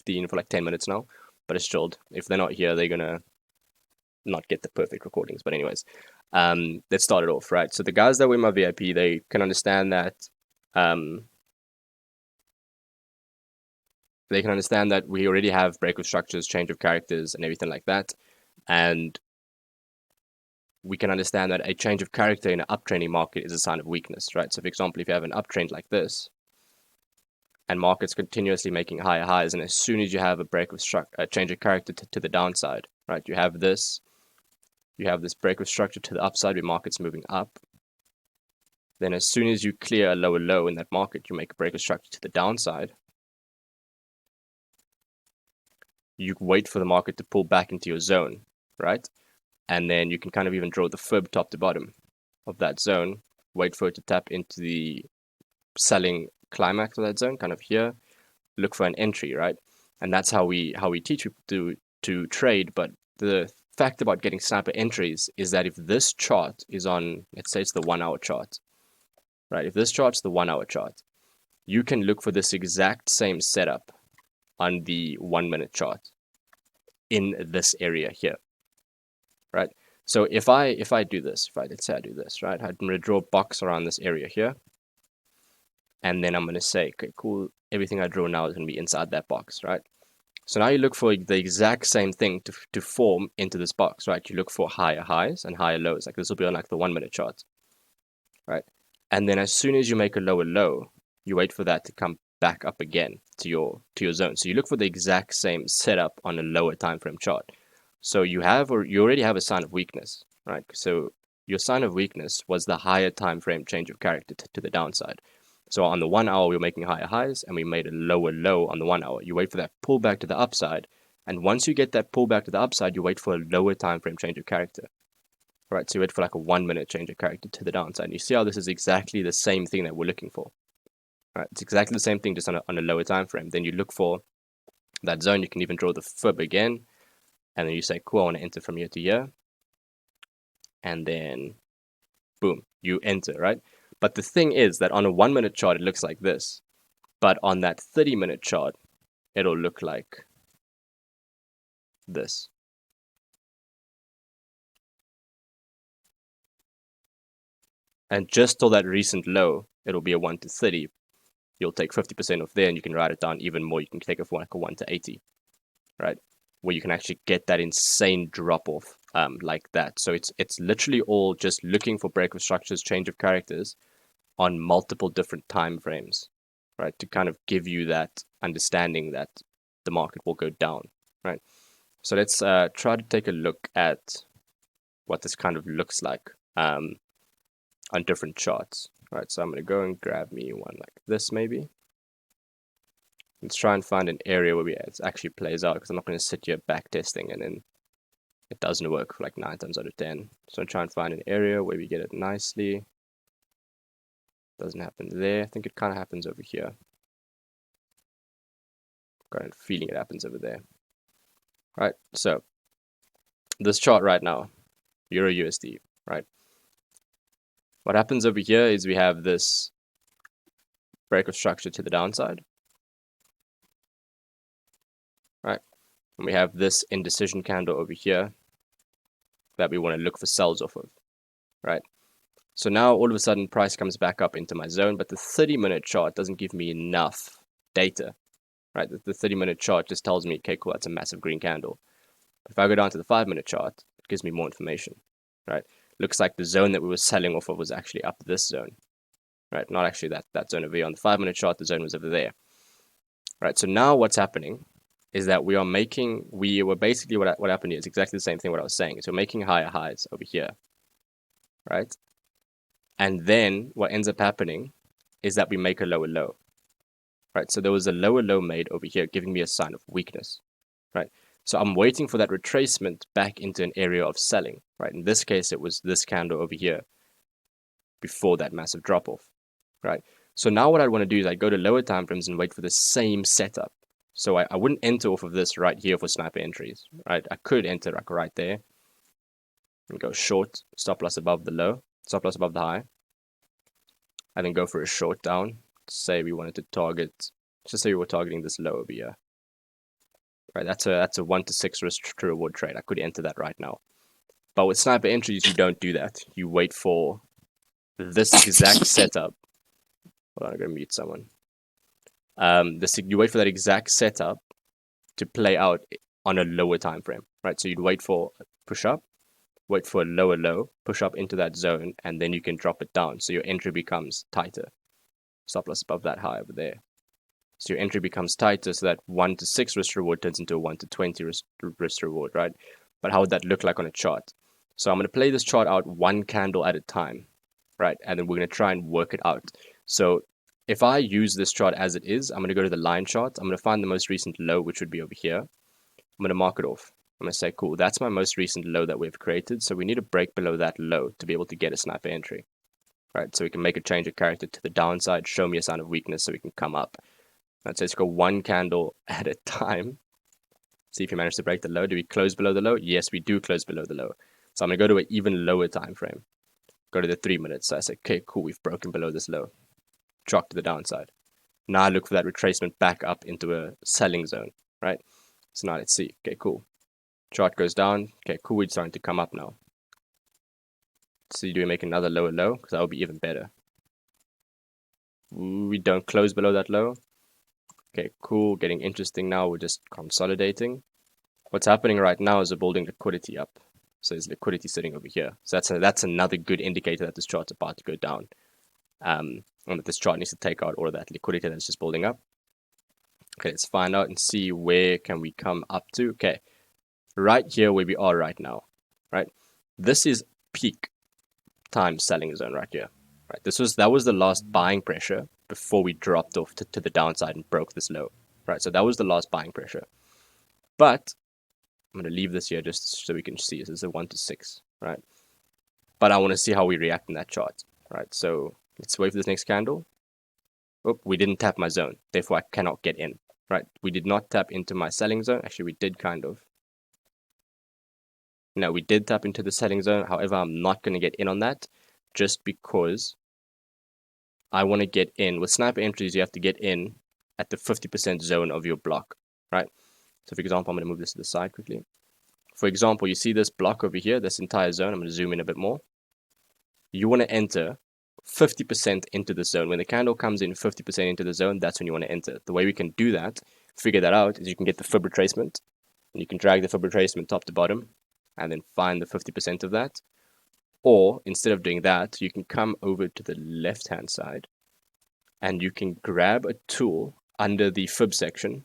15 for like 10 minutes now, but it's chilled. If they're not here, they're gonna not get the perfect recordings. But anyways, let's start it off, right? So the guys that were in my VIP, they can understand that we already have break of structures, change of characters, and everything like that. And we can understand that a change of character in an uptrending market is a sign of weakness, right? So, for example, if you have an uptrend like this, and markets continuously making higher highs, and as soon as you have a break of a change of character to the downside, right? You have this break of structure to the upside where market's moving up. Then as soon as you clear a lower low in that market, you make a break of structure to the downside. You wait for the market to pull back into your zone, right? And then you can kind of even draw the fib top to bottom of that zone, wait for it to tap into the selling climax of that zone, kind of here, look for an entry, right? And that's how we teach people to trade. But the fact about getting sniper entries is that if this chart is on, let's say it's the 1 hour chart, right? If this chart's the 1 hour chart, you can look for this exact same setup on the 1 minute chart in this area here, right? So if I do this, let's say I do this, right? I'm going to draw a box around this area here, and then I'm going to say, okay, cool, everything I draw now is going to be inside that box, right? So now you look for the exact same thing to form into this box, right? You look for higher highs and higher lows, like this will be on like the 1 minute chart, right? And then as soon as you make a lower low, you wait for that to come back up again to your zone. So you look for the exact same setup on a lower time frame chart. So you already have a sign of weakness, right? So your sign of weakness was the higher time frame change of character to the downside. So on the 1 hour, we were making higher highs, and we made a lower low on the 1 hour. You wait for that pullback to the upside, and once you get that pullback to the upside, you wait for a lower time frame change of character. Right, so you wait for like a 1 minute change of character to the downside. And you see how this is exactly the same thing that we're looking for. Right, it's exactly the same thing, just on a lower time frame. Then you look for that zone. You can even draw the fib again, and then you say, cool, I want to enter from here to here, and then boom, you enter, right? But the thing is that on a 1 minute chart, it looks like this, but on that 30-minute chart, it'll look like this. And just till that recent low, it'll be a 1 to 30. You'll take 50% off there, and you can write it down even more. You can take it for like a 1 to 80, right? Where you can actually get that insane drop off like that. So it's literally all just looking for break of structures, change of characters on multiple different time frames, right? To kind of give you that understanding that the market will go down, right? So let's try to take a look at what this kind of looks like on different charts, right? So I'm going to go and grab me one like this maybe. Let's try and find an area where it actually plays out, because I'm not going to sit here back testing and then it doesn't work for like 9 times out of 10. So try and find an area where we get it nicely. Doesn't happen there. I think it kind of happens over here. Got a feeling it happens over there. Right, so this chart right now, Euro USD, right? What happens over here is we have this break of structure to the downside, right? And we have this indecision candle over here that we want to look for sells off of, right? So now all of a sudden price comes back up into my zone, but the 30-minute chart doesn't give me enough data, right? The 30-minute chart just tells me, okay, cool, that's a massive green candle. If I go down to the 5-minute chart, it gives me more information, right? Looks like the zone that we were selling off of was actually up this zone, right? Not actually that zone over here. On the 5-minute chart, the zone was over there, right? So now what's happening is that what happened here is exactly the same thing what I was saying. So we're making higher highs over here, right? And then what ends up happening is that we make a lower low, right? So there was a lower low made over here, giving me a sign of weakness, right? So I'm waiting for that retracement back into an area of selling, right? In this case, it was this candle over here before that massive drop off, right? So now what I want to do is I go to lower time frames and wait for the same setup. So I wouldn't enter off of this right here for sniper entries, right? I could enter like right there and go short, stop loss above the low, stop loss above the high, and then go for a short down. Say we wanted to target, just say we were targeting this low over here, right? That's a 1 to 6 risk to reward trade. I could enter that right now. But with sniper entries, you don't do that. You wait for this exact setup. Hold on, I'm gonna mute someone. You wait for that exact setup to play out on a lower time frame, right? So you'd wait for push up, wait for a lower low, push up into that zone, and then you can drop it down. So your entry becomes tighter. Stop loss above that high over there. So your entry becomes tighter, so that 1 to 6 risk reward turns into a 1 to 20 risk reward, right? But how would that look like on a chart? So I'm going to play this chart out one candle at a time, right? And then we're going to try and work it out. So if I use this chart as it is, I'm going to go to the line chart. I'm going to find the most recent low, which would be over here. I'm going to mark it off. I'm going to say, cool, that's my most recent low that we've created. So we need to break below that low to be able to get a sniper entry, right? So we can make a change of character to the downside, show me a sign of weakness so we can come up. Right, so let's go one candle at a time. See if you manage to break the low. Do we close below the low? Yes, we do close below the low. So I'm going to go to an even lower time frame. Go to the 3 minutes. So I say, okay, cool, we've broken below this low. Drop to the downside. Now I look for that retracement back up into a selling zone, right? So now let's see. Okay, cool. Chart goes down. Okay, cool, we're starting to come up now. So do we make another lower low? Because that would be even better. We don't close below that low. Okay, cool, getting interesting now. We're just consolidating. What's happening right now is we're building liquidity up. So there's liquidity sitting over here. So that's another good indicator that this chart's about to go down. And that this chart needs to take out all of that liquidity that's just building up. Okay, let's find out and see where can we come up to. Okay, right here where we are right now, right? This is peak time selling zone right here, right? That was the last buying pressure before we dropped off to the downside and broke this low, right? So that was the last buying pressure. But I'm going to leave this here just so we can see. This is a 1 to 6, right? But I want to see how we react in that chart, right? So let's wait for this next candle. Oh, we didn't tap my zone. Therefore, I cannot get in, right? We did not tap into my selling zone. Actually, we did kind of. No, we did tap into the selling zone. However, I'm not going to get in on that just because I want to get in. With sniper entries, you have to get in at the 50% zone of your block, right? So for example, I'm going to move this to the side quickly. For example, you see this block over here, this entire zone. I'm going to zoom in a bit more. You want to enter 50% into the zone. When the candle comes in 50% into the zone, that's when you want to enter. The way we can do that, figure that out, is you can get the fib retracement, and you can drag the fib retracement top to bottom, and then find the 50% of that. Or instead of doing that, you can come over to the left-hand side, and you can grab a tool under the fib section,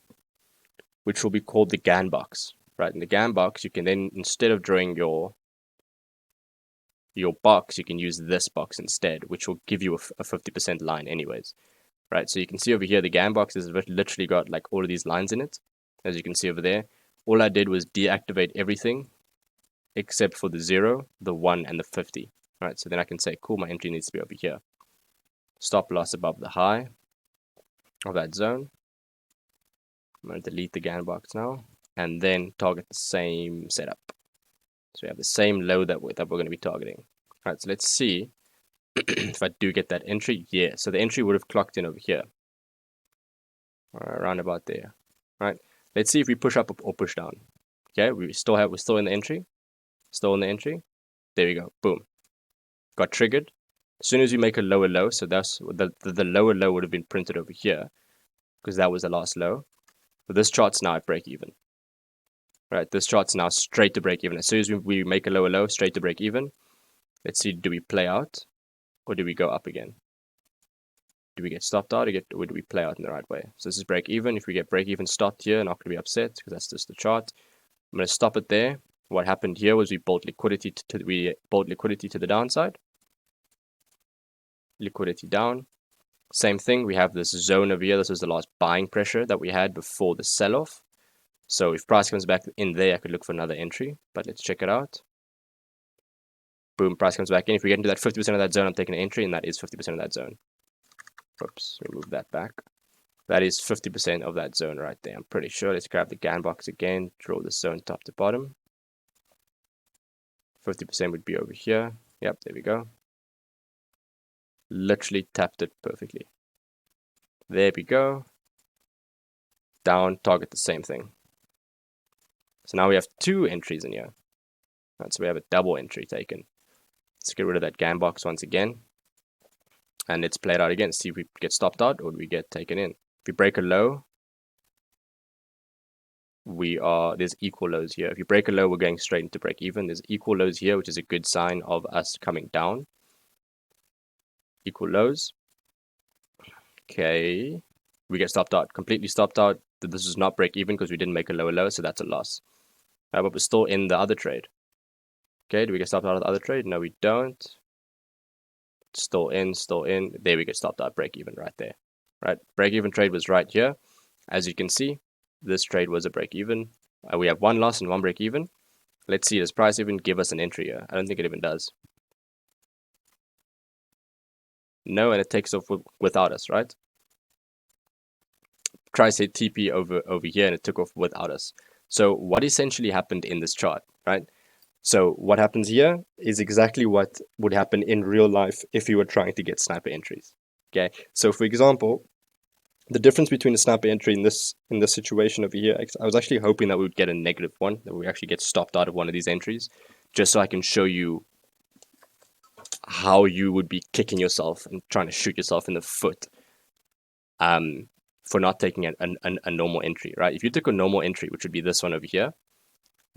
which will be called the Gann box. Right, in the Gann box, you can then, instead of drawing your box, you can use this box instead, which will give you a 50% line anyways. Right, so you can see over here, the Gann box has literally got like all of these lines in it. As you can see over there, all I did was deactivate everything except for the 0, the 1, and the 50. Right, so then I can say, cool, my entry needs to be over here. Stop loss above the high of that zone. I'm going to delete the Gann box now, and then target the same setup. So we have the same low that we're going to be targeting. All right, so let's see if I do get that entry. Yeah, so the entry would have clocked in over here. Around about there. All right, let's see if we push up or push down. Okay, we're still in the entry. Still in the entry. There we go. Boom. Got triggered. As soon as we make a lower low, so that's the lower low would have been printed over here because that was the last low. But this chart's now at break even. Right, this chart's now straight to break even. As soon as we make a lower low, straight to break even. Let's see, do we play out or do we go up again? Do we get stopped out or do we play out in the right way? So this is break even. If we get break even stopped here, not going to be upset because that's just the chart. I'm going to stop it there. What happened here was we built liquidity to the downside. Liquidity down. Same thing. We have this zone over here. This was the last buying pressure that we had before the sell-off. So if price comes back in there, I could look for another entry, but let's check it out. Boom, price comes back in. If we get into that 50% of that zone, I'm taking an entry, and that is 50% of that zone. Oops, remove that back. That is 50% of that zone right there. I'm pretty sure. Let's grab the Gann box again, draw the zone top to bottom. 50% would be over here. Yep, there we go. Literally tapped it perfectly. There we go. Down, target the same thing. So now we have 2 entries in here. Right, so we have a double entry taken. Let's get rid of that game box once again. And let's play it out again. See if we get stopped out or we get taken in. If we break a low, there's equal lows here. If you break a low, we're going straight into break even. There's equal lows here, which is a good sign of us coming down. Equal lows. Okay. We get stopped out. Completely stopped out. This is not break even because we didn't make a lower low, so that's a loss. But we're still in the other trade. Okay, do we get stopped out of the other trade? No, we don't. Still in, still in. There we get stopped out, break even right there. Right, break even trade was right here. As you can see, this trade was a break even. We have 1 loss and 1 break even. Let's see, does price even give us an entry here? I don't think it even does. No, and it takes off without us, right? Price hit TP over here and it took off without us. So what essentially happened in this chart, right? So what happens here is exactly what would happen in real life if you were trying to get sniper entries. Okay, so for example, the difference between a sniper entry in this situation over here, I was actually hoping that we would get a negative one, that we actually get stopped out of one of these entries, just so I can show you how you would be kicking yourself and trying to shoot yourself in the foot for not taking a normal entry, right? If you took a normal entry, which would be this one over here,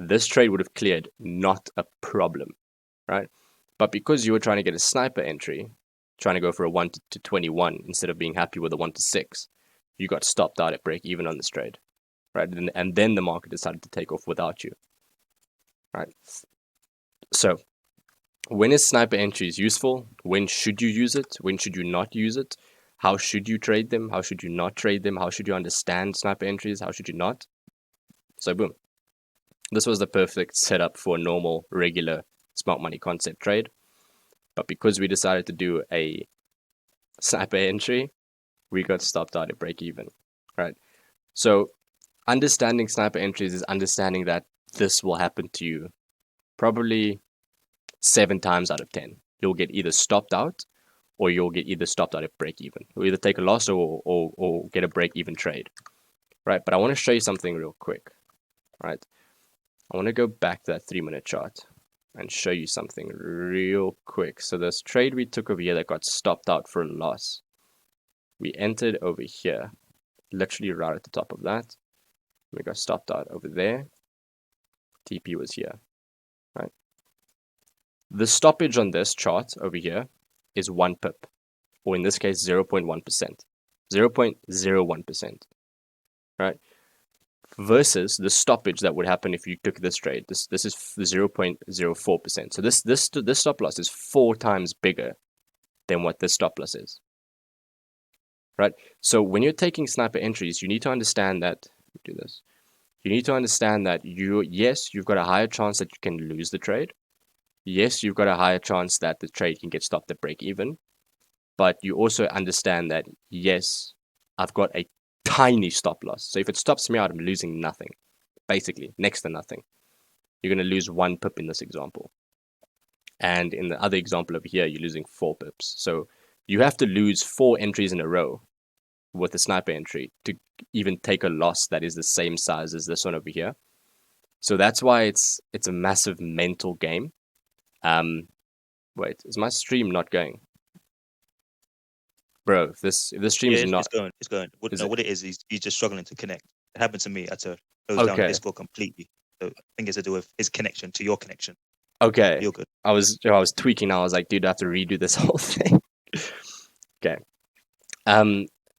this trade would have cleared, not a problem, right? But because you were trying to get a sniper entry, trying to go for a 1 to 21 instead of being happy with a 1 to 6, you got stopped out at break even on this trade, right? And then the market decided to take off without you, right? So when is sniper entries useful? When should you use it? When should you not use it? How should you trade them? How should you not trade them? How should you understand sniper entries? How should you not? So boom. This was the perfect setup for a normal, regular smart money concept trade. But because we decided to do a sniper entry, we got stopped out at break even, right? So understanding sniper entries is understanding that this will happen to you probably 7 times out of 10. You'll get either stopped out or you'll get either stopped out at break even. You'll either take a loss or get a break even trade, right? But I want to show you something real quick, right? I want to go back to that 3-minute chart and show you something real quick. So this trade we took over here that got stopped out for a loss, we entered over here, literally right at the top of that. We got stopped out over there. TP was here, right? The stoppage on this chart over here is 1 pip, or in this case 0.1%, 0.01%, right? Versus the stoppage that would happen if you took this trade. This is 0.04%. So this stop loss is 4 times bigger than what this stop loss is, right? So when you're taking sniper entries, you need to understand that. Do this. You need to understand that you've got a higher chance that you can lose the trade. Yes, you've got a higher chance that the trade can get stopped at break even. But you also understand that, yes, I've got a tiny stop loss. So if it stops me out, I'm losing nothing. Basically, next to nothing. You're going to lose 1 pip in this example. And in the other example over here, you're losing 4 pips. So you have to lose 4 entries in a row with a sniper entry to even take a loss that is the same size as this one over here. So that's why it's a massive mental game. Wait, is my stream not going? Bro, if this stream is not... It's going. What it is, he's just struggling to connect. It happened to me. I had to close down Discord completely. So I think it's to do with his connection to your connection. Okay. You're good. I was tweaking now. I was like, dude, I have to redo this whole thing. Okay.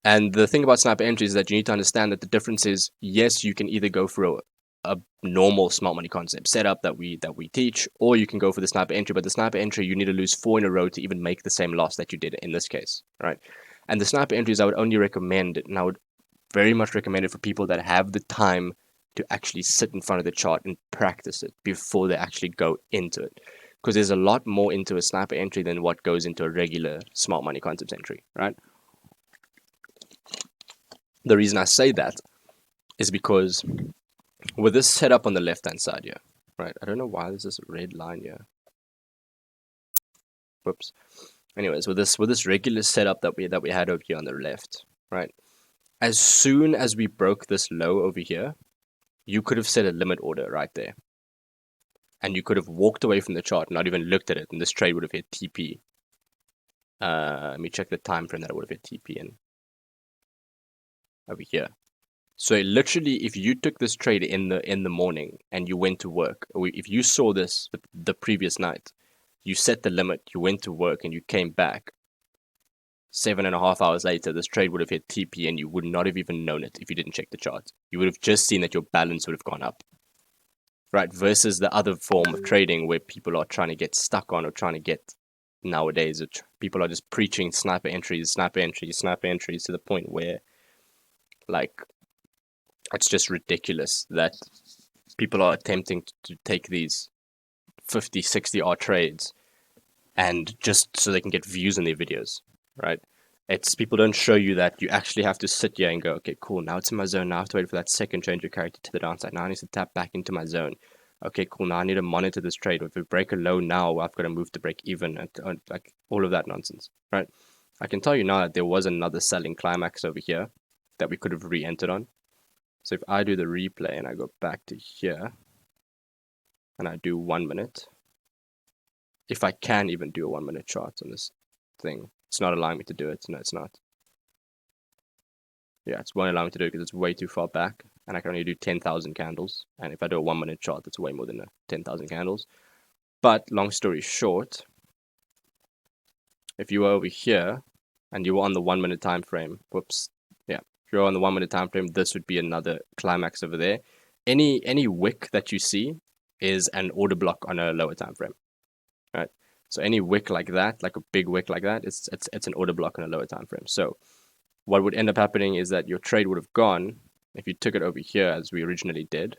And the thing about sniper entries is that you need to understand that the difference is, yes, you can either go for a normal smart money concept setup that we teach, or you can go for the sniper entry. But the sniper entry, you need to lose 4 in a row to even make the same loss that you did in this case, right? And the sniper entries, I would only recommend it, and I would very much recommend it for people that have the time to actually sit in front of the chart and practice it before they actually go into it. Because there's a lot more into a sniper entry than what goes into a regular smart money concepts entry, right? The reason I say that is because with this setup on the left-hand side here, right? I don't know why there's this red line here. Whoops. Anyways, with this regular setup that we had over here on the left, right? As soon as we broke this low over here, you could have set a limit order right there. And you could have walked away from the chart, not even looked at it, and this trade would have hit TP. Let me check the time frame that it would have hit TP in. Over here. So literally, if you took this trade in the morning and you went to work, or if you saw this the previous night, you set the limit, you went to work, and you came back 7.5 hours later, this trade would have hit TP, and you would not have even known it if you didn't check the chart. You would have just seen that your balance would have gone up. Right, versus the other form of trading where people are trying to get stuck on or trying to get nowadays, people are just preaching sniper entries to the point where, like, it's just ridiculous that people are attempting to take these 50, 60 odd trades and just so they can get views in their videos, right? It's people don't show you that you actually have to sit here and go, okay, cool, now it's in my zone. Now I have to wait for that second change of character to the downside. Now I need to tap back into my zone. Okay, cool, now I need to monitor this trade. If we break a low now, I've got to move to break even, and like all of that nonsense, right? I can tell you now that there was another selling climax over here that we could have re-entered on. So if I do the replay and I go back to here and I do 1 minute, if I can even do a 1 minute chart on this thing, it's not allowing me to do it. No, it's not. Yeah, it's won't allow me to do it because it's way too far back and I can only do 10,000 candles. And if I do a 1 minute chart, it's way more than 10,000 candles. But long story short, if you were over here and you were on the 1 minute time frame, whoops, yeah, if you're on the 1 minute time frame, this would be another climax over there. Any wick that you see is an order block on a lower time frame, right? So any wick like that, like a big wick like that, it's an order block on a lower time frame. So what would end up happening is that your trade would have gone if you took it over here as we originally did.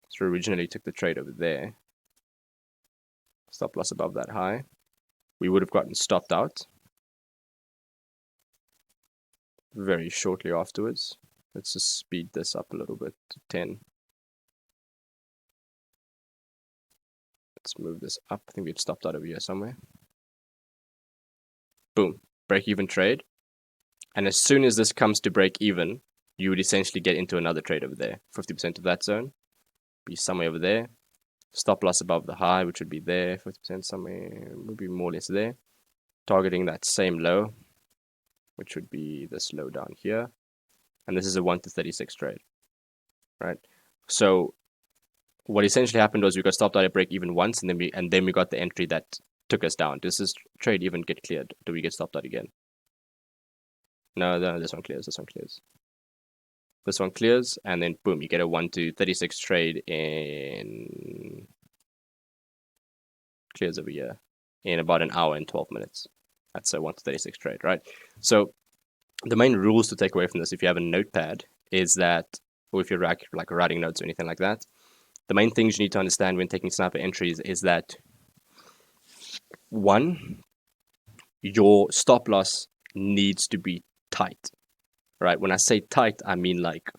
So we originally took the trade over there. Stop loss above that high. We would have gotten stopped out very shortly afterwards. Let's just speed this up a little bit to 10. Let's move this up. I think we'd stopped out over here somewhere. Boom. Break even trade. And as soon as this comes to break even, you would essentially get into another trade over there. 50% of that zone. Be somewhere over there. Stop loss above the high, which would be there. 50% somewhere, would be more or less there. Targeting that same low, which would be this low down here. And this is a 1 to 36 trade, right? So what essentially happened was we got stopped out at break even once, and then we got the entry that took us down. Does this trade even get cleared? Do we get stopped out again? No, this one clears. This one clears. This one clears, and then boom, you get a 1 to 36 trade in clears over here in about an hour and 12 minutes. That's a 1 to 36 trade, right? So the main rules to take away from this, if you have a notepad, is that, or if you're like writing notes or anything like that, the main things you need to understand when taking sniper entries is that, one, your stop loss needs to be tight, right? When I say tight, I mean like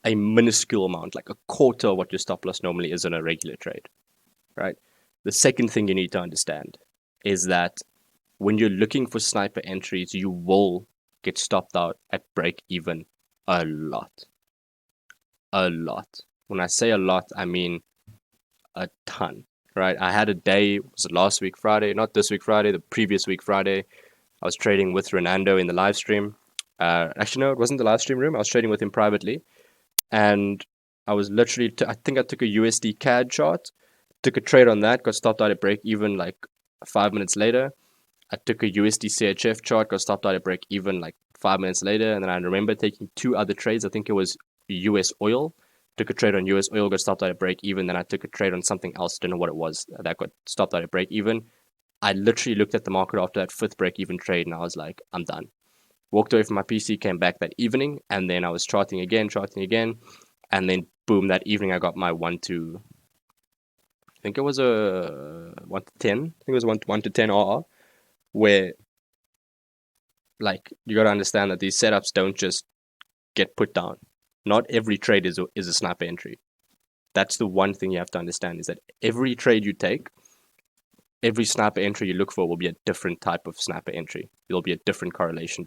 a minuscule amount, like a quarter of what your stop loss normally is on a regular trade, right? The second thing you need to understand is that when you're looking for sniper entries, you will get stopped out at break even a lot. A lot. When I say a lot, I mean a ton, right? I had a day, was it last week Friday? Not this week Friday, the previous week Friday. I was trading with Renando in the live stream. Actually, no, it wasn't the live stream room. I was trading with him privately. And I was literally, I think I took a USD CAD chart, took a trade on that, got stopped out at break even like 5 minutes later. I took a USD CHF chart, got stopped out at break even like 5 minutes later. And then I remember taking 2 other trades. I think it was US oil. Took a trade on US oil, got stopped out at break even. Then I took a trade on something else, didn't know what it was, that got stopped out at break even. I literally looked at the market after that 5th break even trade and I was like, I'm done. Walked away from my PC, came back that evening, and then I was charting again. And then boom, that evening I got my 1 to, I think it was a 1 to 10. I think it was 1 to 10 RR, where like you got to understand that these setups don't just get put down. Not every trade is a sniper entry. That's the one thing you have to understand, is that every trade you take, every sniper entry you look for will be a different type of sniper entry. There'll be a different correlation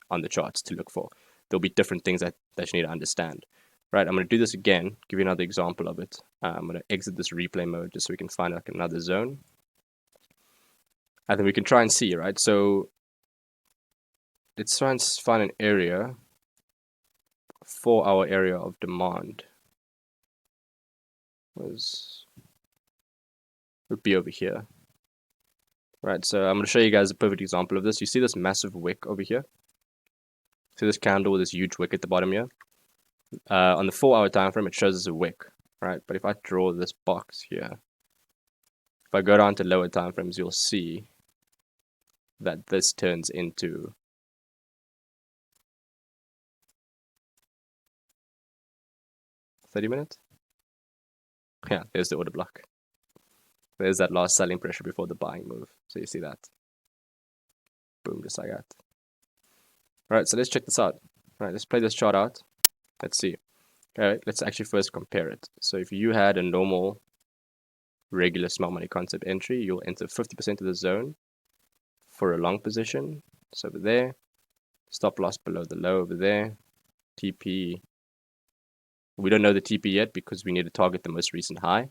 on the charts to look for. There'll be different things that you need to understand. Right, I'm going to do this again, give you another example of it. I'm going to exit this replay mode just so we can find like another zone. And then we can try and see, right? So let's try and find an area for our area of demand. Would be over here. Right, so I'm going to show you guys a perfect example of this. You see this massive wick over here? See this candle with this huge wick at the bottom here? On the 4-hour time frame, it shows us a wick, right? But if I draw this box here, if I go down to lower time frames, you'll see that this turns into $30 minutes. Yeah, there's the order block. There's that last selling pressure before the buying move. So you see that. Boom, just like that. Alright, so let's check this out. Alright, let's play this chart out. Let's see. Alright, let's actually first compare it. So if you had a normal, regular smart money concept entry, you'll enter 50% of the zone for a long position. So over there. Stop loss below the low over there. TP. We don't know the TP yet because we need to target the most recent high.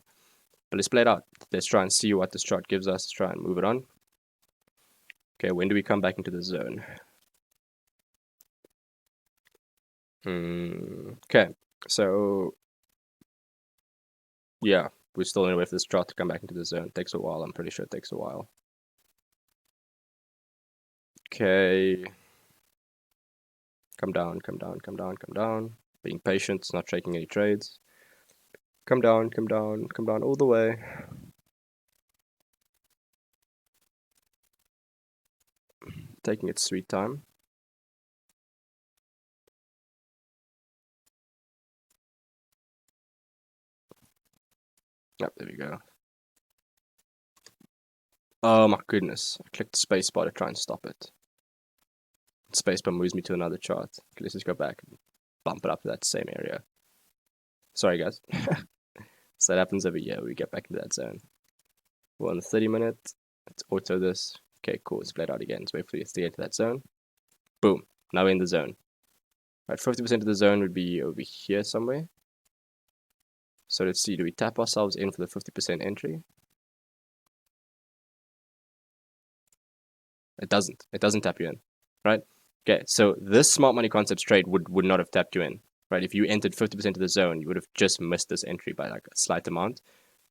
But let's play it out. Let's try and see what this chart gives us. Let's try and move it on. Okay, when do we come back into the zone? Okay, so yeah, we're still in a way for this chart to come back into the zone. It takes a while. I'm pretty sure it takes a while. Okay. Come down, come down, come down, come down. Being patient, not taking any trades. Come down, come down, come down all the way. Taking its sweet time. Yep, there we go. Oh my goodness. I clicked spacebar to try and stop it. Spacebar moves me to another chart. Okay, let's just go back and bump it up to that same area. Sorry guys. So that happens every year. We get back into that zone. We're on the 30 minute. Let's auto this. Okay, cool. Let's play it out again. Let's wait for it to get to that zone. Boom. Now we're in the zone. Right, 50% of the zone would be over here somewhere. So let's see. Do we tap ourselves in for the 50% entry? It doesn't. It doesn't tap you in. Right? Okay, so this smart money concepts trade would not have tapped you in. Right? If you entered 50% of the zone, you would have just missed this entry by like a slight amount.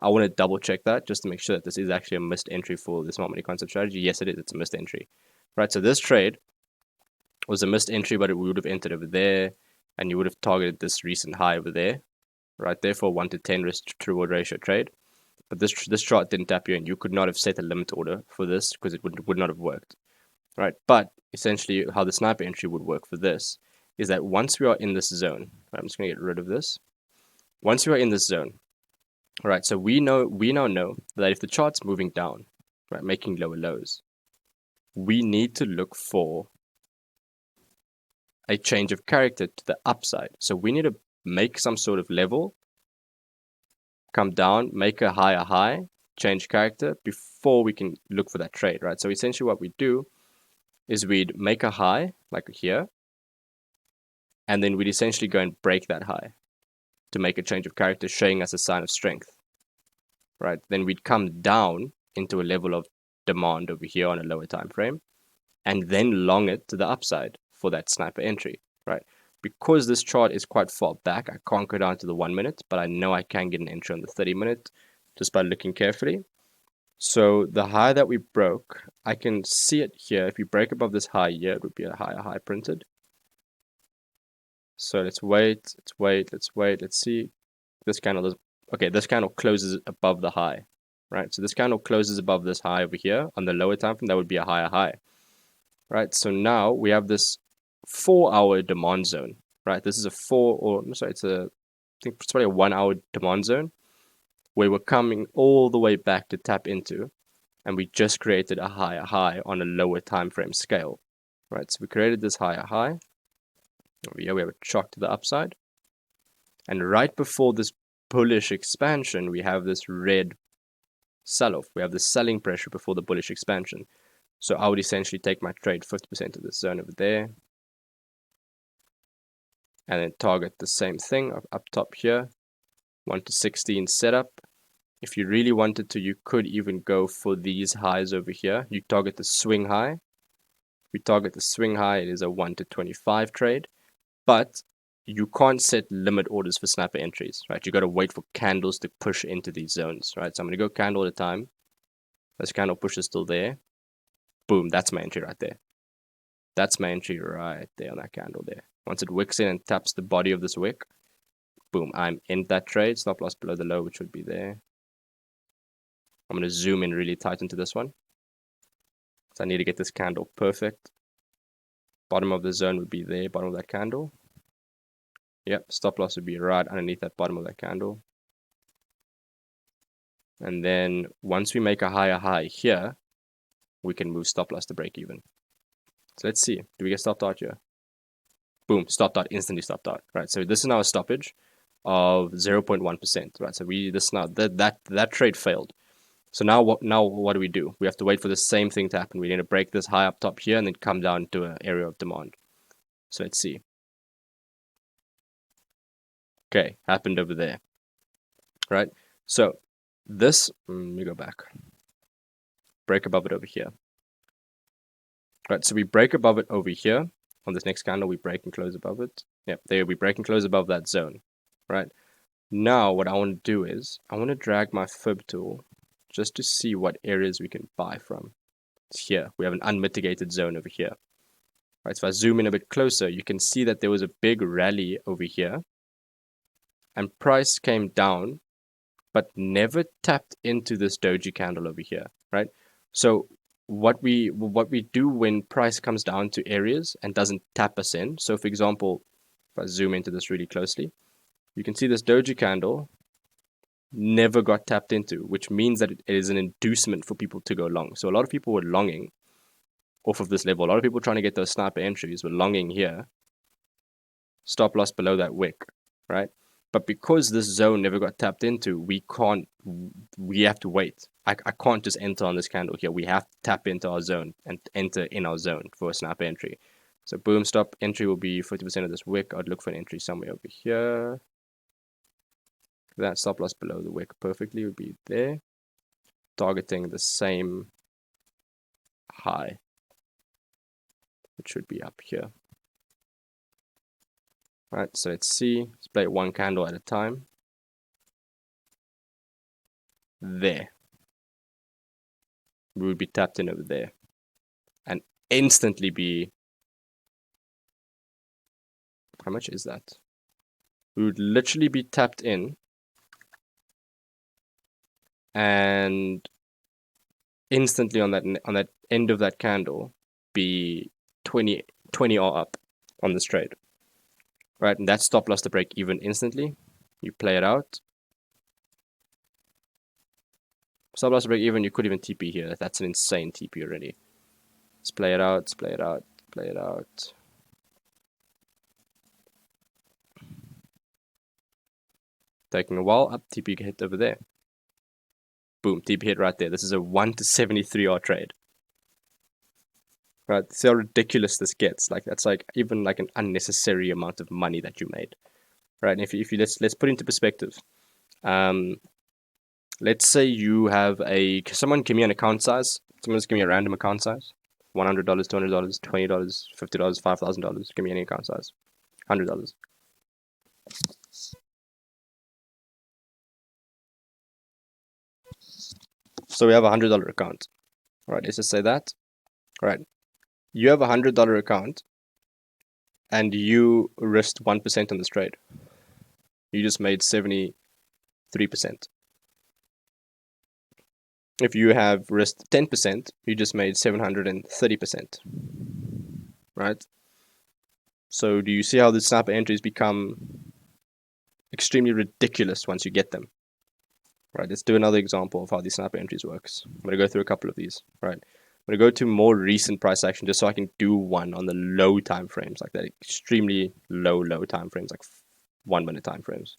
I want to double check that just to make sure that this is actually a missed entry for the smart money concept strategy. Yes, it is. It's a missed entry. Right, so this trade was a missed entry, but we would have entered over there, and you would have targeted this recent high over there, right? Therefore, 1 to 10 risk to reward ratio trade. But this chart didn't tap you in. You could not have set a limit order for this because it would not have worked, right? But essentially, how the sniper entry would work for this is that once we are in this zone, right, I'm just going to get rid of this. Once we are in this zone, right? So we now know that if the chart's moving down, right, making lower lows, we need to look for a change of character to the upside. So we need to make some sort of level, come down, make a higher high, change character before we can look for that trade, right? So essentially what we do is we'd make a high, like here, and then we'd essentially go and break that high to make a change of character, showing us a sign of strength, right? Then we'd come down into a level of demand over here on a lower time frame, and then long it to the upside for that sniper entry, right? Because this chart is quite far back, I can't go down to the 1 minute, but I know I can get an entry on the 30 minute just by looking carefully. So the high that we broke, I can see it here. If you break above this high here, it would be a higher high printed. So let's wait, let's see. This candle is, okay, this candle closes above the high, right? So this candle closes above this high over here on the lower time frame, that would be a higher high, right? So now we have this 4-hour demand zone, right? This is a I think it's probably a 1-hour demand zone where we're coming all the way back to tap into, and we just created a higher high on a lower time frame scale, right? So we created this higher high. Over here we have a shock to the upside, and right before this bullish expansion, we have this red sell-off. We have the selling pressure before the bullish expansion. So I would essentially take my trade 50% of this zone over there. and then target the same thing up top here, 1 to 16 setup. If you really wanted to, you could even go for these highs over here. You target the swing high. We target the swing high, it is a 1 to 25 trade, but you can't set limit orders for snapper entries, right? You got to wait for candles to push into these zones, right? So I'm going to go candle at a time. This candle push is still there. Boom, that's my entry right there. That's my entry right there on that candle there. Once it wicks in and taps the body of this wick, boom, I'm in that trade. Stop loss below the low, which would be there. I'm going to zoom in really tight into this one. So I need to get this candle perfect. Bottom of the zone would be there, bottom of that candle. Yep, stop loss would be right underneath that bottom of that candle. And then once we make a higher high here, we can move stop loss to break even. So let's see, do we get stopped out here? Boom, stopped out, instantly stopped out, right? So this is now a stoppage of 0.1%, right? So that trade failed. So now what do we do? We have to wait for the same thing to happen. We need to break this high up top here and then come down to an area of demand. So let's see. Okay, happened over there, right? So this, let me go back. Break above it over here. Right, so we break above it over here. On this next candle, we break and close above it. Yep, there we break and close above that zone, right? Now what I want to do is, I want to drag my fib tool just to see what areas we can buy from. It's here. We have an unmitigated zone over here. Right, so if I zoom in a bit closer, you can see that there was a big rally over here. And price came down, but never tapped into this doji candle over here, right? So what we do when price comes down to areas and doesn't tap us in. So for example, if I zoom into this really closely, you can see this doji candle never got tapped into, which means that it is an inducement for people to go long. So a lot of people were longing off of this level. A lot of people trying to get those sniper entries were longing here. Stop loss below that wick, right? But because this zone never got tapped into, we have to wait. I can't just enter on this candle here. We have to tap into our zone and enter in our zone for a snap entry. So boom, stop entry will be 50% of this wick. I'd look for an entry somewhere over here. That stop loss below the wick perfectly would be there. Targeting the same high, which should be up here. Right, so let's see. Let's play it one candle at a time. There. We would be tapped in over there. And instantly be... How much is that? We would literally be tapped in. And instantly on that end of that candle be 20 or up on this trade. Right, and that stop loss to break even instantly. You play it out. Stop loss to break even, you could even TP here. That's an insane TP already. Let's play it out, let's play it out, play it out. Taking a while, up, TP hit over there. Boom, TP hit right there. This is a 1 to 73R trade. Right, see how ridiculous this gets. Like that's like even like an unnecessary amount of money that you made. Right, and if you let's put it into perspective. Let's say you have someone give me an account size. Someone just give me a random account size. $100, $200, $20, $50, $5,000. Give me any account size. $100. So we have a $100 account. All right, let's just say that. All right, you have a $100 account, and you risked 1% on this trade. You just made 73%. If you have risked 10%, you just made 730%. Right? So do you see how the snapper entries become extremely ridiculous once you get them? Right, let's do another example of how these snapper entries works. I'm going to go through a couple of these. Right, I'm going to go to more recent price action just so I can do one on the low time frames, like that extremely low time frames, like 1 minute time frames.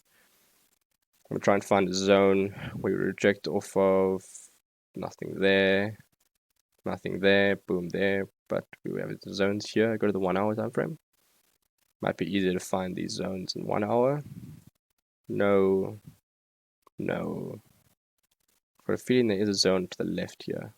I'm going to try and find a zone we reject off of. Nothing there, boom there, but we have the zones here. Go to the 1 hour time frame. Might be easier to find these zones in 1 hour. No. No. I've got a feeling there is a zone to the left here.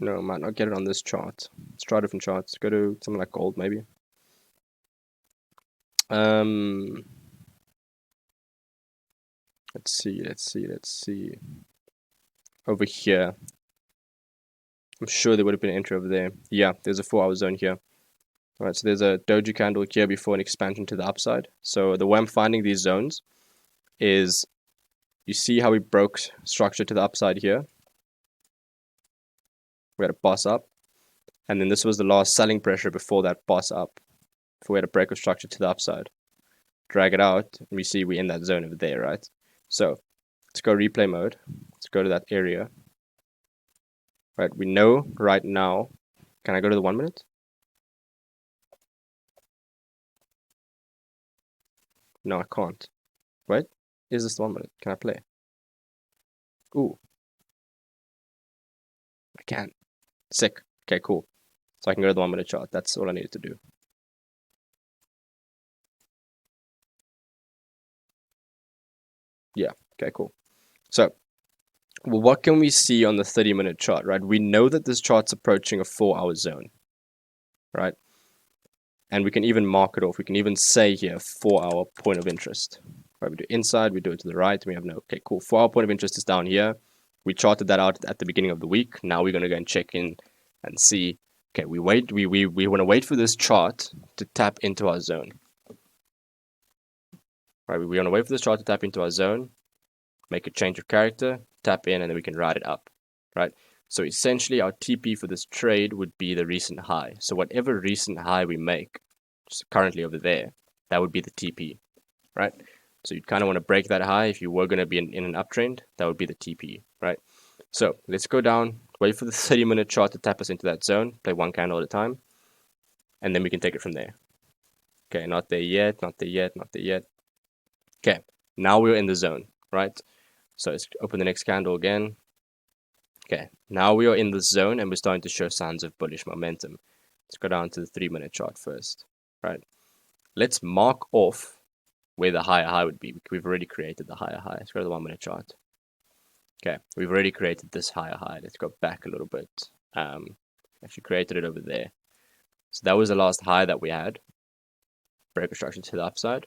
No, I might not get it on this chart. Let's try different charts. Go to something like gold, maybe. Let's see. Over here. I'm sure there would have been an entry over there. Yeah, there's a 4-hour zone here. Alright, so there's a doji candle here before an expansion to the upside. So the way I'm finding these zones is, you see how we broke structure to the upside here? We had a boss up. And then this was the last selling pressure before that boss up. Before we had a break of structure to the upside. Drag it out, and we see we're in that zone over there, right? So let's go replay mode. Let's go to that area. Right, we know right now. Can I go to the 1 minute? No, I can't. Wait, is this the 1 minute? Can I play? Ooh. I can. Sick. Okay, cool. So I can go to the 1 minute chart. That's all I needed to do. Yeah, okay, cool. So, well, what can we see on the 30-minute chart, right? We know that this chart's approaching a 4-hour zone, right? And we can even mark it off. We can even say here, 4-hour point of interest. Right, we do inside, we do it to the right, we have no, okay, cool. 4-hour point of interest is down here. We charted that out at the beginning of the week. Now we're going to go and check in and see, okay, we want to wait for this chart to tap into our zone. Right, we want to wait for this chart to tap into our zone, make a change of character, tap in, and then we can ride it up, right? So essentially our TP for this trade would be the recent high. So whatever recent high we make, currently over there, that would be the TP, right? So you'd kind of want to break that high. If you were going to be in an uptrend, that would be the TP, right? So let's go down, wait for the 30-minute chart to tap us into that zone, play one candle at a time, and then we can take it from there. Okay, not there yet, not there yet, not there yet. Okay, now we're in the zone, right? So let's open the next candle again. Okay, now we are in the zone and we're starting to show signs of bullish momentum. Let's go down to the 3-minute chart first, right? Let's mark off where the higher high would be. We've already created the higher high. Let's go to the 1-minute chart. Okay, we've already created this higher high. Let's go back a little bit. Actually created it over there. So that was the last high that we had. Break of structure to the upside.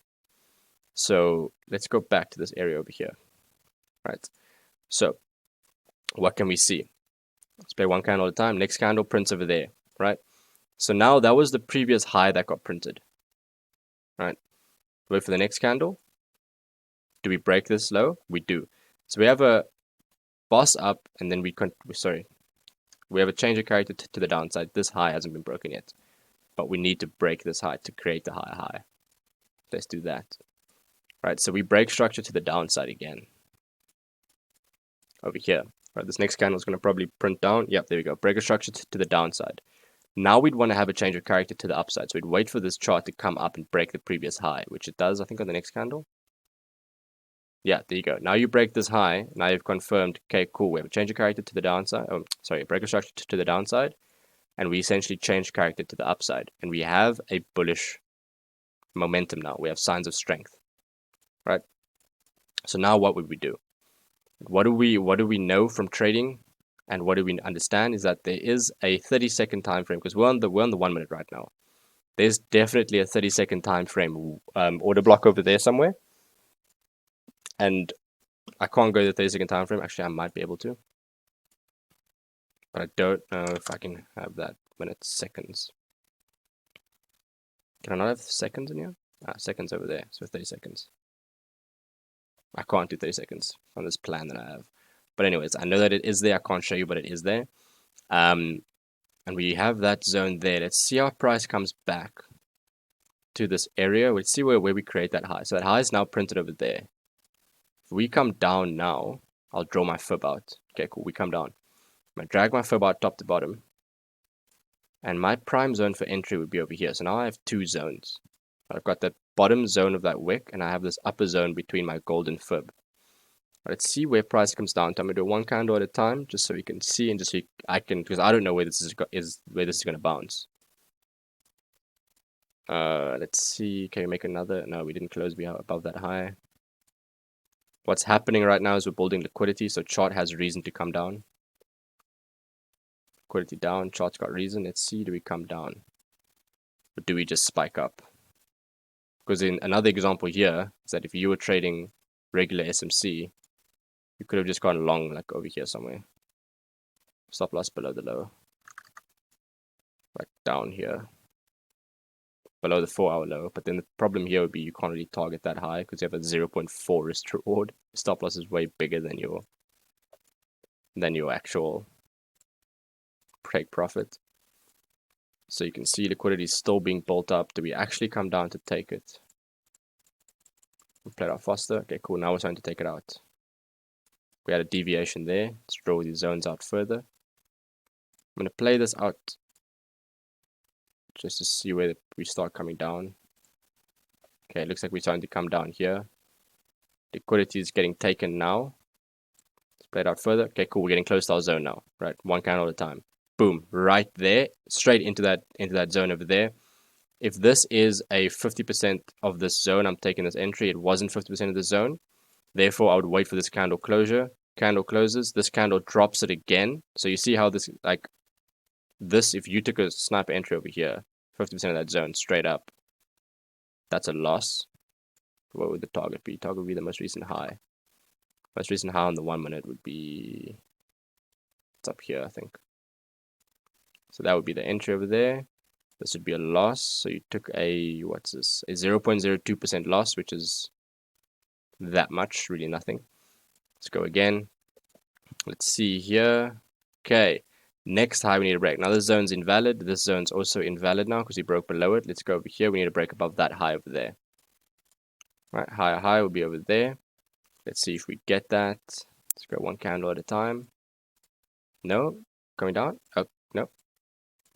So let's go back to this area over here. Right. So what can we see? Let's play one candle at a time. Next candle prints over there. Right. So now that was the previous high that got printed. Right. Wait for the next candle. Do we break this low? We do. So we have a boss up, and then we have a change of character to the downside. This high hasn't been broken yet, but we need to break this high to create the higher high. Let's do that. Right, so we break structure to the downside again. Over here. Right, this next candle is going to probably print down. Yep, there we go. Break a structure to the downside. Now we'd want to have a change of character to the upside. So we'd wait for this chart to come up and break the previous high, which it does, I think, on the next candle. Yeah, there you go. Now you break this high. Now you've confirmed, okay, cool. We have a change of character to the downside. Oh, sorry, break a structure to the downside. And we essentially change character to the upside. And we have a bullish momentum now. We have signs of strength. Right? So now what would we do? What do we know from trading, and what do we understand is that there is a 30-second time frame, because we're on the 1 minute right now. There's definitely a 30-second time frame order block over there somewhere. And I can't go to the 30-second time frame. Actually, I might be able to, but I don't know if I can have that minutes, seconds. Can I not have seconds in here? Seconds over there. So 30 seconds. I can't do 30 seconds on this plan that I have. But anyways, I know that it is there. I can't show you, but it is there. And we have that zone there. Let's see how price comes back to this area. Let's see where we create that high. So that high is now printed over there. If we come down now, I'll draw my fib out. Okay, cool. We come down. I'm going to drag my fib out top to bottom. And my prime zone for entry would be over here. So now I have two zones. I've got the bottom zone of that wick, and I have this upper zone between my golden fib. Let's see where price comes down to. I'm gonna do one candle at a time, just so we can see and just so I can, because I don't know where this is gonna bounce. Let's see. Can we make another? No, we didn't close above that high. What's happening right now is we're building liquidity, so chart has reason to come down. Liquidity down, chart's got reason. Let's see, do we come down? Or do we just spike up? Because in another example here is that if you were trading regular SMC, you could have just gone long, like over here somewhere. Stop loss below the low. Right down here. Below the 4-hour low. But then the problem here would be you can't really target that high because you have a 0.4 risk to reward. Stop loss is way bigger than your actual take profit. So you can see liquidity is still being built up. Do we actually come down to take it? We'll play it out faster. Okay, cool. Now we're starting to take it out. We had a deviation there. Let's draw these zones out further. I'm going to play this out just to see where we start coming down. Okay, it looks like we're starting to come down here. Liquidity is getting taken now. Let's play it out further. Okay, cool. We're getting close to our zone now. Right, one candle at a time. Boom, right there, straight into that zone over there. If this is a 50% of this zone, I'm taking this entry. It wasn't 50% of the zone. Therefore, I would wait for this candle closure. Candle closes. This candle drops it again. So you see how this, like, this, if you took a sniper entry over here, 50% of that zone straight up, that's a loss. What would the target be? Target would be the most recent high. Most recent high on the 1 minute would be, it's up here, I think. So that would be the entry over there. This would be a loss. So you took a, what's this? A 0.02% loss, which is that much, really nothing. Let's go again. Let's see here. Okay, next high we need to break. Now this zone's invalid. This zone's also invalid now because we broke below it. Let's go over here. We need to break above that high over there. Right, higher high will be over there. Let's see if we get that. Let's go one candle at a time. No, coming down. Oh, no.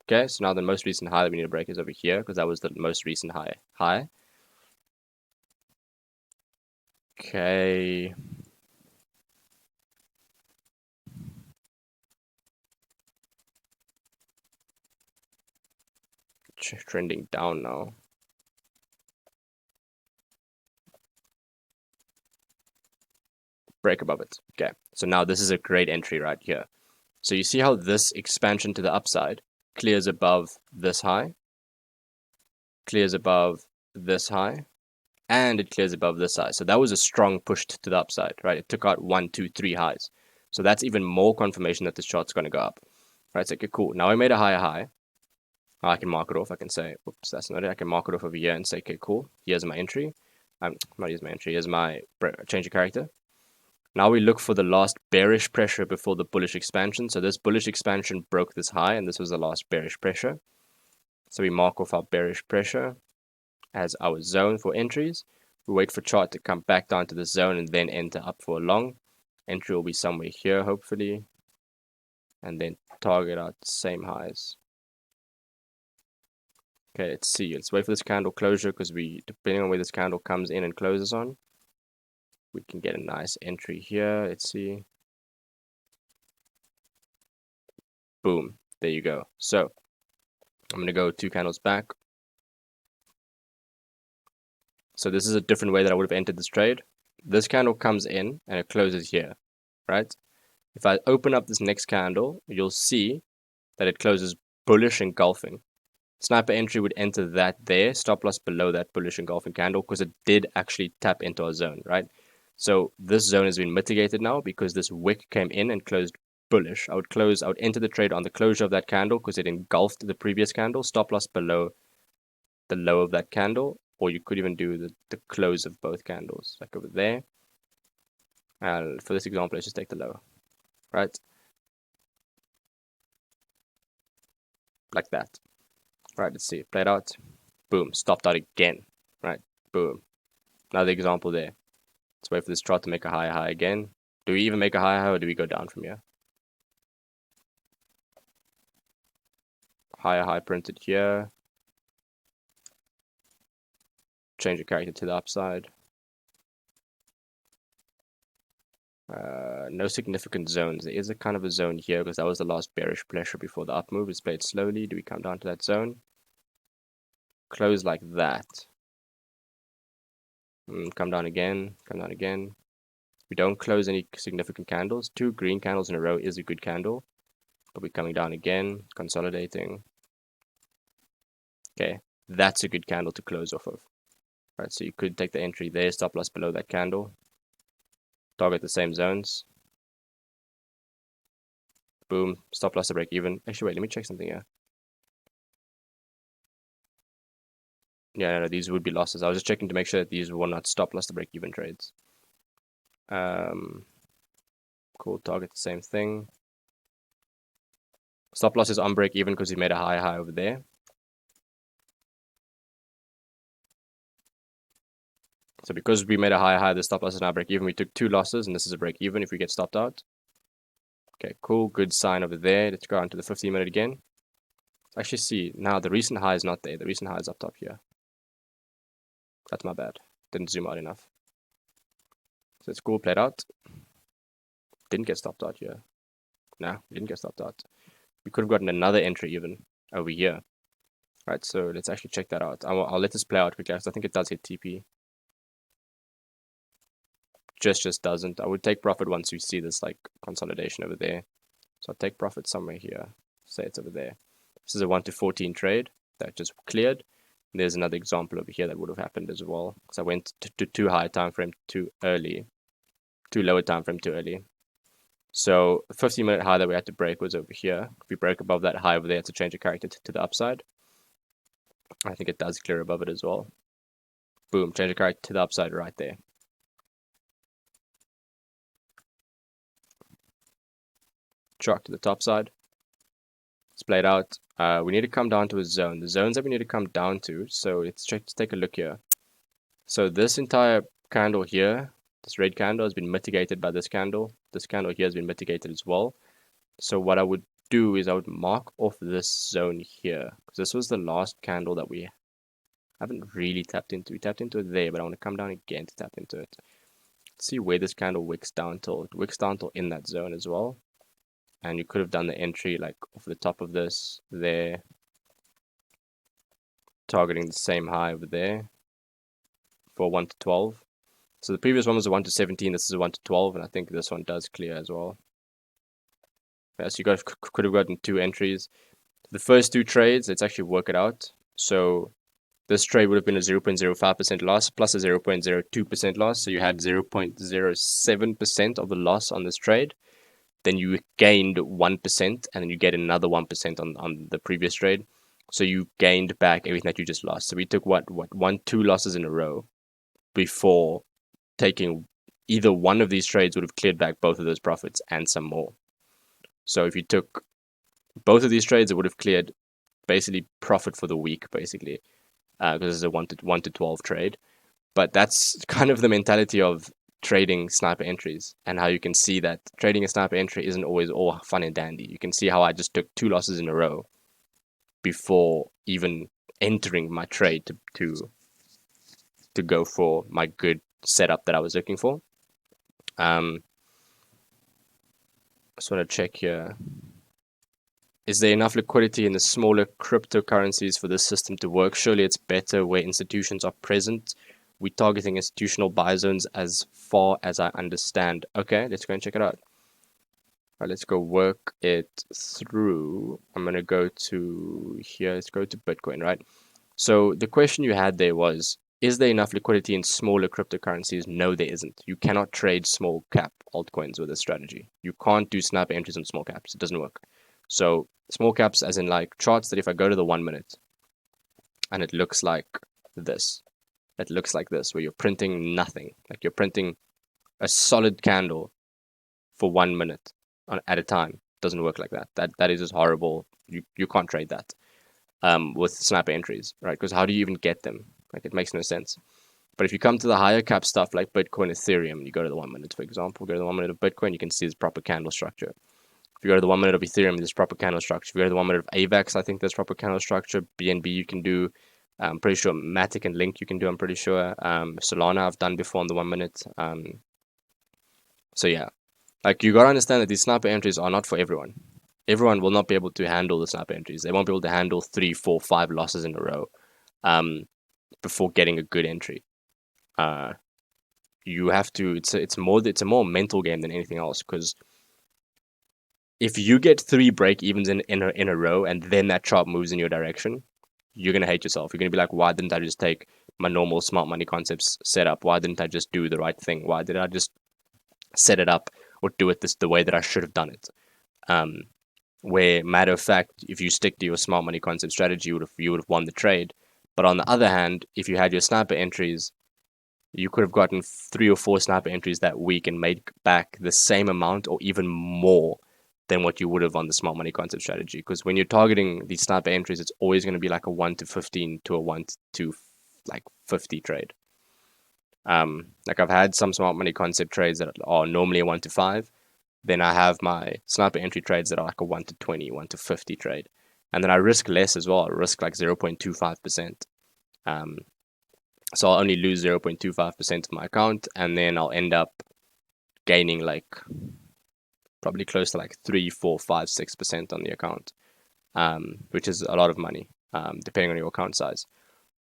Okay, so now the most recent high that we need to break is over here because that was the most recent high. Okay. Trending down now. Break above it. Okay, so now this is a great entry right here. So you see how this expansion to the upside clears above this high, clears above this high, and it clears above this high. So that was a strong push to the upside, right? It took out 1, 2, 3 highs. So that's even more confirmation that this chart's going to go up. Right, so okay, cool. Now I made a higher high. I can mark it off. I can say, whoops, that's not it. I can mark it off over here and say, okay, cool. Here's my entry. Not here's my entry. Here's my change of character. Now we look for the last bearish pressure before the bullish expansion. So this bullish expansion broke this high, and this was the last bearish pressure. So we mark off our bearish pressure as our zone for entries. We wait for chart to come back down to the zone and then enter up for a long. Entry will be somewhere here, hopefully. And then target out the same highs. Okay, let's see. Let's wait for this candle closure because depending on where this candle comes in and closes on, we can get a nice entry here. Let's see. Boom. There you go. So I'm going to go 2 candles back. So this is a different way that I would have entered this trade. This candle comes in and it closes here, right? If I open up this next candle, you'll see that it closes bullish engulfing. Sniper entry would enter that there, stop loss below that bullish engulfing candle because it did actually tap into our zone, right? So this zone has been mitigated now because this wick came in and closed bullish. I would enter the trade on the closure of that candle because it engulfed the previous candle, stop loss below the low of that candle, or you could even do the close of both candles, like over there. And for this example, let's just take the low, right? Like that. Right, let's see, play it out. Boom, stopped out again, right? Boom. Another example there. Let's wait for this chart to make a higher high again. Do we even make a higher high or do we go down from here? Higher high printed here. Change the character to the upside. No significant zones. There is a kind of a zone here because that was the last bearish pressure before the up move. It's played slowly. Do we come down to that zone? Close like that. Come down again. Come down again. We don't close any significant candles. 2 green candles in a row is a good candle. But we're coming down again. Consolidating. Okay. That's a good candle to close off of. Right, so you could take the entry there. Stop loss below that candle. Target the same zones. Boom. Stop loss to break even. Actually, wait. Let me check something here. Yeah, no, these would be losses. I was just checking to make sure that these were not stop loss to break even trades. Cool. Target the same thing. Stop loss is on break even because we made a high over there. So because we made a high, the stop loss is now break even. We took 2 losses, and this is a break even if we get stopped out. Okay, cool. Good sign over there. Let's go on to the 15-minute again. Actually, see, now the recent high is not there. The recent high is up top here. That's my bad. Didn't zoom out enough. So it's cool. Played out. Didn't get stopped out here. No, we didn't get stopped out. We could have gotten another entry even over here. Right, so let's actually check that out. I'll let this play out quickly because I think it does hit TP. Just doesn't. I would take profit once we see this like consolidation over there. So I'll take profit somewhere here. Say it's over there. This is a 1 to 14 trade that just cleared. And there's another example over here that would have happened as well. Because I went to too high time frame too early. Too lower time frame too early. So the 15-minute high that we had to break was over here. If we break above that high over there, it's a change of character to the upside. I think it does clear above it as well. Boom, change of character to the upside right there. Chalk to the top side. It's played out. We need to come down to a zone. The zones that we need to come down to. So let's take a look here. So this entire candle here, this red candle has been mitigated by this candle. This candle here has been mitigated as well. So what I would do is I would mark off this zone here. Because this was the last candle that we haven't really tapped into. We tapped into it there, but I want to come down again to tap into it. Let's see where this candle wicks down till. It wicks down till in that zone as well. And you could have done the entry like off the top of this there, targeting the same high over there for 1 to 12. So the previous one was a 1 to 17. This is a 1 to 12, and I think this one does clear as well. Yeah, so you could have gotten 2 entries. The first 2 trades, let's actually work it out. So this trade would have been a 0.05% loss plus a 0.02% loss. So you had 0.07% of the loss on this trade. Then you gained 1%, and then you get another 1% on the previous trade. So you gained back everything that you just lost. So we took what 2 losses in a row before taking either one of these trades would have cleared back both of those profits and some more. So if you took both of these trades, it would have cleared basically profit for the week, basically, because it's a 1 to 12 trade. But that's kind of the mentality of trading sniper entries, and how you can see that trading a sniper entry isn't always all fun and dandy. You can see how I just took 2 losses in a row before even entering my trade to go for my good setup that I was looking for. I just want to check here. Is there enough liquidity in the smaller cryptocurrencies for this system to work? Surely it's better where institutions are present. We're targeting institutional buy zones as far as I understand. Okay, let's go and check it out. All right, let's go work it through. I'm going to go to here. Let's go to Bitcoin, right? So the question you had there was, is there enough liquidity in smaller cryptocurrencies? No, there isn't. You cannot trade small cap altcoins with this strategy. You can't do sniper entries on small caps. It doesn't work. So small caps as in like charts that if I go to the 1 minute and it looks like this. It looks like this, where you're printing nothing. Like you're printing a solid candle for 1 minute at a time. It doesn't work like that. That is just horrible. You can't trade that with sniper entries, right? Because how do you even get them? Like it makes no sense. But if you come to the higher cap stuff like Bitcoin, Ethereum, you go to the 1 minute, for example, go to the 1 minute of Bitcoin, you can see this proper candle structure. If you go to the 1 minute of Ethereum, there's proper candle structure. If you go to the 1 minute of AVAX, I think there's proper candle structure. BNB you can do. I'm pretty sure Matic and Link you can do, I'm pretty sure. Solana I've done before on the 1 minute. So yeah, Like, you gotta understand that these sniper entries are not for everyone. Everyone will not be able to handle the sniper entries. They won't be able to handle 3, 4, 5 losses in a row before getting a good entry. You have to. It's a more mental game than anything else, because if you get 3 break evens in a row and then that chart moves in your direction, you're gonna hate yourself. You're gonna be like, why didn't I just take my normal smart money concepts setup? Why didn't I just do the right thing? Why did I just set it up or do it the way that I should have done it? Where, matter of fact, if you stick to your smart money concept strategy, you would have won the trade. But on the other hand, if you had your sniper entries, you could have gotten 3 or 4 sniper entries that week and made back the same amount or even more than what you would have on the smart money concept strategy. Because when you're targeting these sniper entries, it's always going to be like a 1 to 15 to a 1 to like 50 trade. Like, I've had some smart money concept trades that are normally a 1 to 5. Then I have my sniper entry trades that are like a 1 to 20, 1 to 50 trade. And then I risk less as well. I risk like 0.25%. So I'll only lose 0.25% of my account, and then I'll end up gaining like probably close to like 3, 4, 5, 6% on the account, which is a lot of money, depending on your account size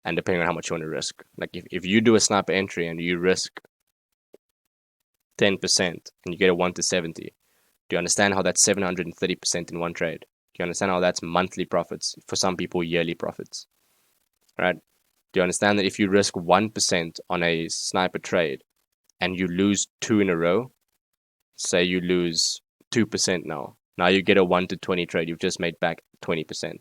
and depending on how much you want to risk. Like, if you do a sniper entry and you risk 10% and you get a 1 to 70, do you understand how that's 730% in one trade? Do you understand how that's monthly profits? For some people, yearly profits, right? Do you understand that if you risk 1% on a sniper trade and you lose 2 in a row, say you lose 2% now you get a 1 to 20 trade, you've just made back 20%.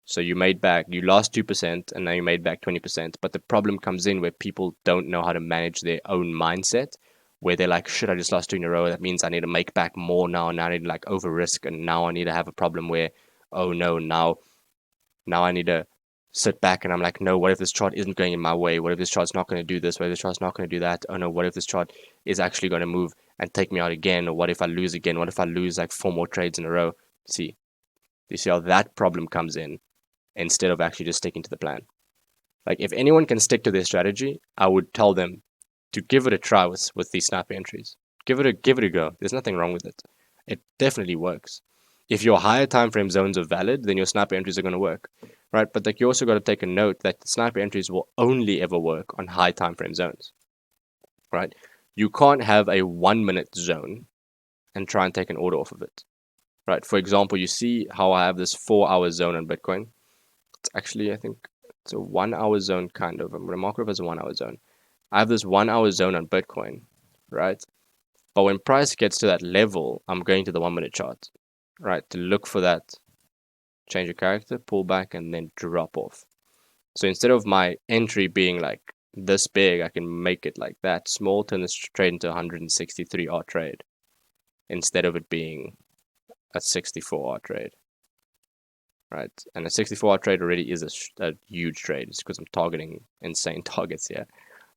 So you lost 2% and now you made back 20%. But the problem comes in where people don't know how to manage their own mindset, where they're like, shit, I just lost 2 in a row. That means I need to make back more now. Now I need to like over risk, and now I need to have a problem where, oh no, now I need to sit back and I'm like, no, what if this chart isn't going in my way? What if this chart's not going to do this? What if this chart's not going to do that? Oh no, what if this chart is actually going to move and take me out again? Or what if I lose again? What if I lose like 4 more trades in a row? See, you see how that problem comes in instead of actually just sticking to the plan. Like, if anyone can stick to their strategy, I would tell them to give it a try with these sniper entries. Give it a go. There's nothing wrong with it. It definitely works. If your higher time frame zones are valid, then your sniper entries are going to work, right? But like, you also got to take a note that the sniper entries will only ever work on high time frame zones, right? You can't have a 1 minute zone and try and take an order off of it, right? For example, you see how I have this 4-hour zone on Bitcoin. It's actually, I think it's a 1-hour zone kind of. I'm going to mark it as a 1-hour zone. I have this 1-hour zone on Bitcoin, right? But when price gets to that level, I'm going to the 1 minute chart, right? To look for that change of character, pull back, and then drop off. So instead of my entry being like this big, I can make it like that small, turn this trade into 163 R trade instead of it being a 64 R trade, right? And a 64 R trade already is a huge trade. It's because I'm targeting insane targets here.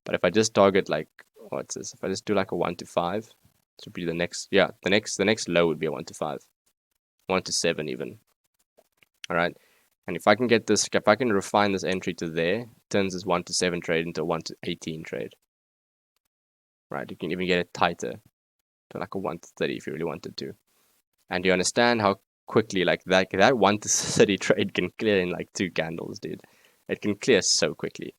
But if I just target like, what's this? If I just do like a 1 to 5, this would be the next, yeah, the next low would be a 1 to 5, 1 to 7 even. All right. And if I can get this, if I can refine this entry to there, turns this 1 to 7 trade into a 1 to 18 trade. Right. You can even get it tighter to like a 1 to 30 if you really wanted to. And you understand how quickly like that 1 to 30 trade can clear in like 2 candles, dude. It can clear so quickly.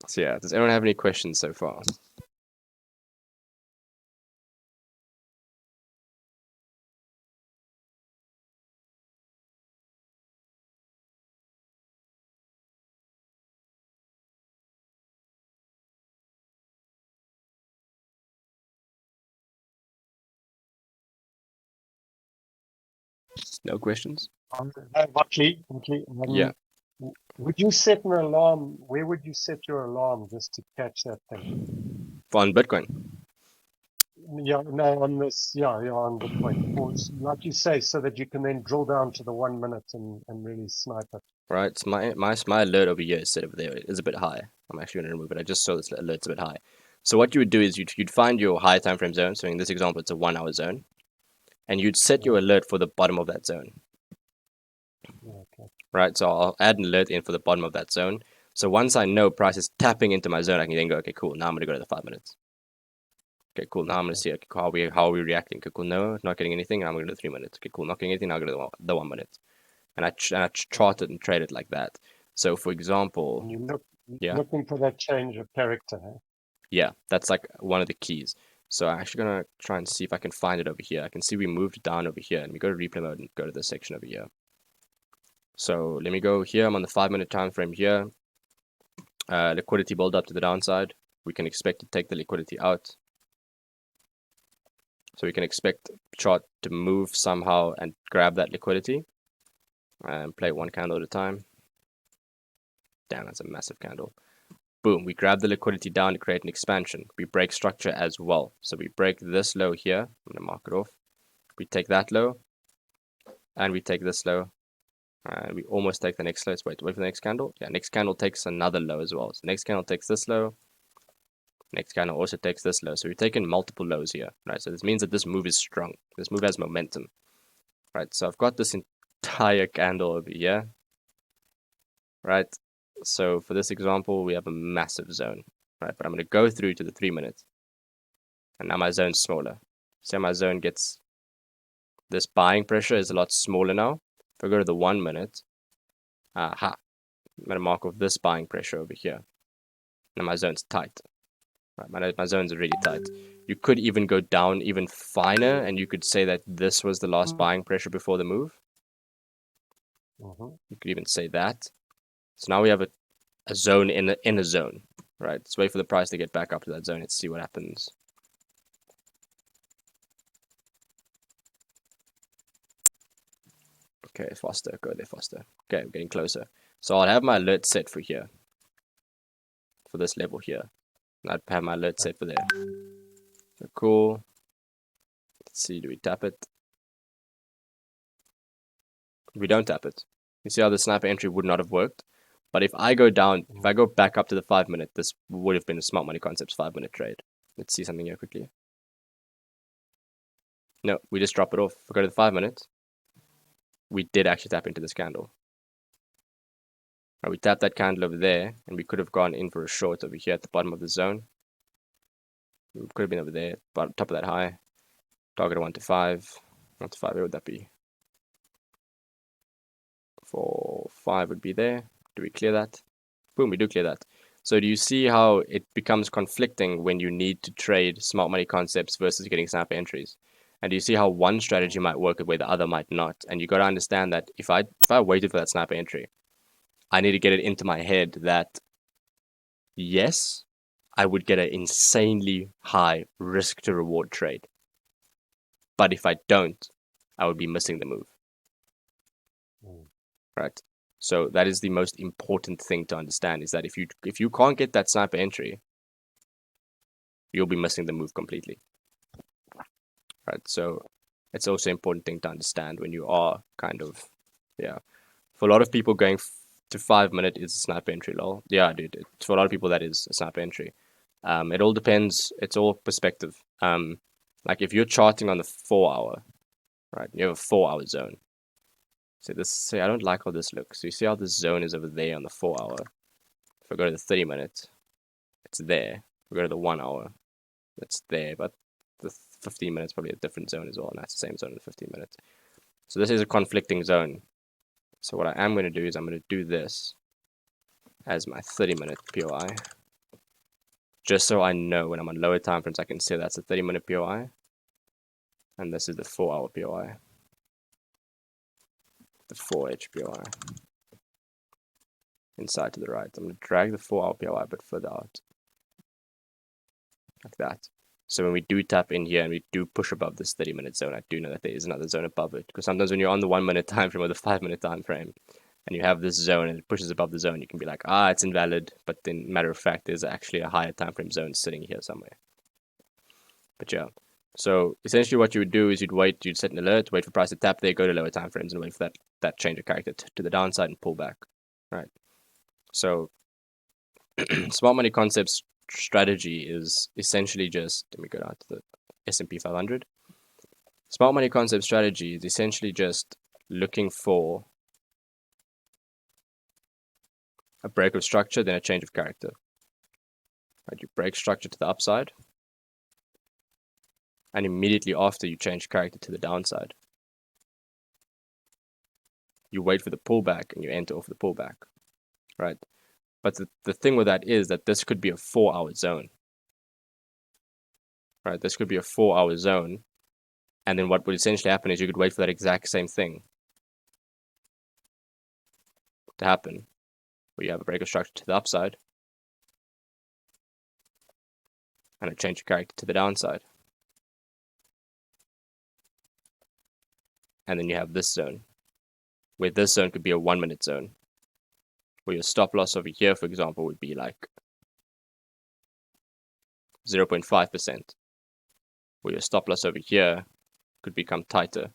So yeah, does anyone have any questions so far? No questions? Actually, Yeah. would you set an alarm? Where would you set your alarm just to catch that thing? On Bitcoin. Yeah, no, on this, yeah, on Bitcoin. Or like you say, so that you can then drill down to the 1 minute and really snipe it. Right, so my alert over here is set over there. It's a bit high. I'm actually going to remove it. I just saw this alert's a bit high. So what you would do is you'd find your high time frame zone. So in this example, it's a 1-hour zone, and you'd set your alert for the bottom of that zone. Okay. Right, so I'll add an alert in for the bottom of that zone. So once I know price is tapping into my zone, I can then go, okay, cool. Now I'm going to go to the 5 minutes. Okay, cool. Now I'm gonna see okay, how are we reacting. Okay, cool. No, not getting anything. Now I'm gonna go to 3 minutes. Okay, cool. Not getting anything. Now I'm gonna go to the 1 minute. And I chart it and trade it like that. So for example, And you yeah, looking for that change of character. Eh? yeah, that's like one of the keys. So I'm actually gonna try and see if I can find it over here. I can see we moved down over here, and we go to replay mode and go to this section over here. So let me go here. I'm on the 5-minute time frame here. Liquidity build up to the downside. We can expect to take the liquidity out. So we can expect chart to move somehow and grab that liquidity and play one candle at a time. Damn, that's a massive candle. Boom, we grab the liquidity down to create an expansion. We break structure as well. So we break this low here. I'm going to mark it off. We take that low and we take this low. And we almost take the next low. Let's wait for the next candle. Yeah, next candle takes another low as well. So next candle takes this low. Next candle also takes this low. So we're taking multiple lows here, right? So this means that this move is strong. This move has momentum, right? So I've got this entire candle over here, right? So for this example, we have a massive zone, right? But I'm going to go through to the 3 minutes. And now my zone's smaller. See how my zone gets, this buying pressure is a lot smaller now. If I go to the 1 minute, I'm going to mark off this buying pressure over here. Now my zone's tight. Right, my zones are really tight. You could even go down even finer, and you could say that this was the last buying pressure before the move. You could even say that. So now we have a zone in a zone, right? Let's wait for the price to get back up to that zone and see what happens. Okay, faster, go there faster. Okay, I'm getting closer. So I'll have my alert set for here, for this level here. I'd have my alert set for there. So cool. Let's see, do we tap it? We don't tap it. You see how the sniper entry would not have worked? But if I go down, if I go back up to the 5 minute, this would have been a Smart Money Concepts 5-minute trade. Let's see something here quickly. No, we just drop it off. If we go to the 5 minutes, we did actually tap into this candle. Right, we tapped that candle over there, and we could have gone in for a short over here at the bottom of the zone. We could have been over there, top of that high. Target 1 to 5. 1 to 5, where would that be? 4, 5 would be there. Do we clear that? Boom, we do clear that. So do you see how it becomes conflicting when you need to trade Smart Money Concepts versus getting sniper entries? And do you see how one strategy might work where the other might not? And you got to understand that if I waited for that sniper entry, I need to get it into my head that yes, I would get an insanely high risk to reward trade. But if I don't, I would be missing the move. Right? So that is the most important thing to understand, is that if you can't get that sniper entry, you'll be missing the move completely. Right? So it's also an important thing to understand when you are kind of, yeah. For a lot of people, going to 5 minute is a sniper entry, lol. Yeah, dude. For a lot of people, that is a sniper entry. It all depends. It's all perspective. Like if you're charting on the 4 hour, right? You have a 4 hour zone. So I don't like how this looks. So you see how this zone is over there on the 4 hour. If I go to the 30 minute, it's there. If I go to the 1 hour, it's there. But the 15 minutes probably a different zone as well, and that's the same zone in the 15 minutes. So this is a conflicting zone. So what I am going to do is I'm going to do this as my 30-minute POI. Just so I know when I'm on lower time frames, I can say that's a 30-minute POI. And this is the 4-hour POI. The 4H POI. Inside to the right. I'm going to drag the 4-hour POI a bit further out. Like that. So when we do tap in here and we do push above this 30-minute zone, I do know that there is another zone above it. Because sometimes when you're on the 1-minute time frame or the 5-minute time frame, and you have this zone and it pushes above the zone, you can be like, it's invalid. But in matter of fact, there's actually a higher time frame zone sitting here somewhere. But yeah. So essentially what you would do is you'd set an alert, wait for price to tap there, go to lower time frames, and wait for that change of character to the downside and pull back. Right. So Smart Money Concepts strategy is essentially just, let me go down to the S&P 500. Smart Money Concept strategy is essentially just looking for a break of structure, then a change of character. Right, you break structure to the upside, and immediately after you change character to the downside. You wait for the pullback and you enter off the pullback, right? But the thing with that is that this could be a 4-hour zone, right? This could be a 4-hour zone, and then what would essentially happen is you could wait for that exact same thing to happen, where you have a break of structure to the upside, and a change of character to the downside. And then you have this zone, where this zone could be a 1-minute zone, where your stop loss over here, for example, would be like 0.5%, where your stop loss over here could become tighter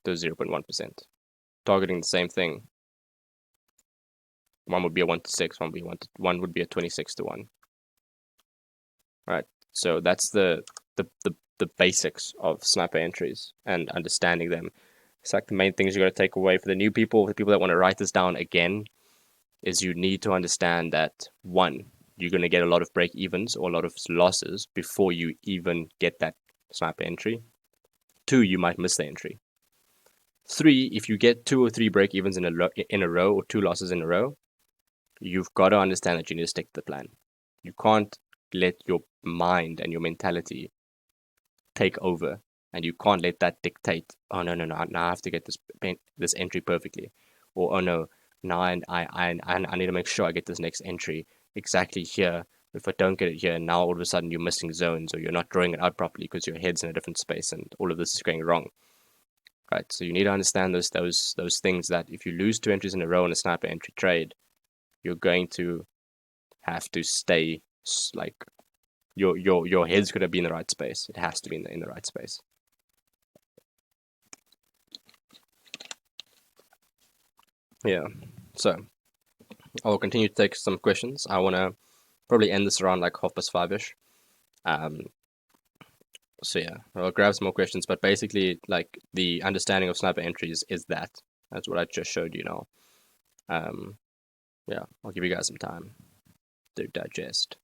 to 0.1%, targeting the same thing. One would be a 1 to 6, one would be a 26 to 1. Right. So that's the basics of sniper entries and understanding them. It's like the main things you got to take away for the new people, for the people that want to write this down again, is you need to understand that 1, you're going to get a lot of break evens or a lot of losses before you even get that sniper entry. 2, you might miss the entry. 3, if you get 2 or 3 break evens in a row or 2 losses in a row, you've got to understand that you need to stick to the plan. You can't let your mind and your mentality take over, and you can't let that dictate, oh no, now I have to get this entry perfectly, or oh no, now I need to make sure I get this next entry exactly here. If I don't get it here, now all of a sudden you're missing zones, or you're not drawing it out properly because your head's in a different space, and all of this is going wrong. Right, so you need to understand those things, that if you lose 2 entries in a row in a sniper entry trade, you're going to have to stay like your head's going to be in the right space. It has to be in the right space. Yeah, so I'll continue to take some questions. I want to probably end this around like 5:30ish. So yeah, I'll grab some more questions, but basically, like, the understanding of sniper entries is that's what I just showed you now. Yeah, I'll give you guys some time to digest.